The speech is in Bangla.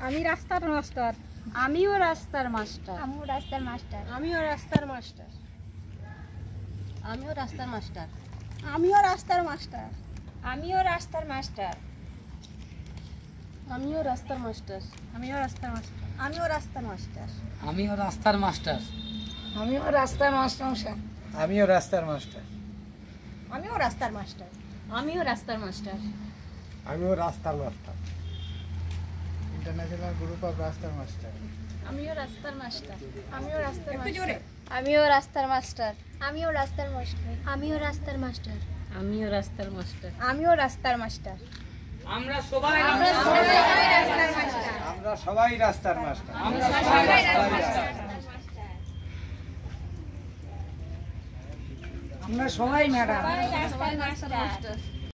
আমি রাস্তার মাস্টার। আমিও রাস্তার মাস্টার। আমিও রাস্তার মাস্টার। আমিও রাস্তার মাস্টার। আমিও রাস্তার মাস্টার। আমিও রাস্তার মাস্টার। আমিও রাস্তার মাস্টার। আমিও রাস্তার মাস্টার। আমিও রাস্তার মাস্টার। আমিও রাস্তার মাস্টার। আমিও রাস্তার মাস্টার। আমিও রাস্তার মাস্টার। আমিও রাস্তার মাস্টার। আমিও রাস্তার মাস্টার। আমিও রাস্তার মাস্টার। আমিও রাস্তার মাস্টার। ইন্টারন্যাশনাল গ্রুপ অফ রাস্তার মাস্টার। আমিও রাস্তার মাস্টার। আমিও রাস্তার মাস্টার। আমিও রাস্তার মাস্টার। আমিও রাস্তার মাস্টার। আমিও রাস্তার মাস্টার। আমিও রাস্তার মাস্টার। আমিও রাস্তার মাস্টার। আমরা সবাই রাস্তার মাস্টার। আমরা সবাই ম্যাডাম। সবাই রাস্তার মাস্টার।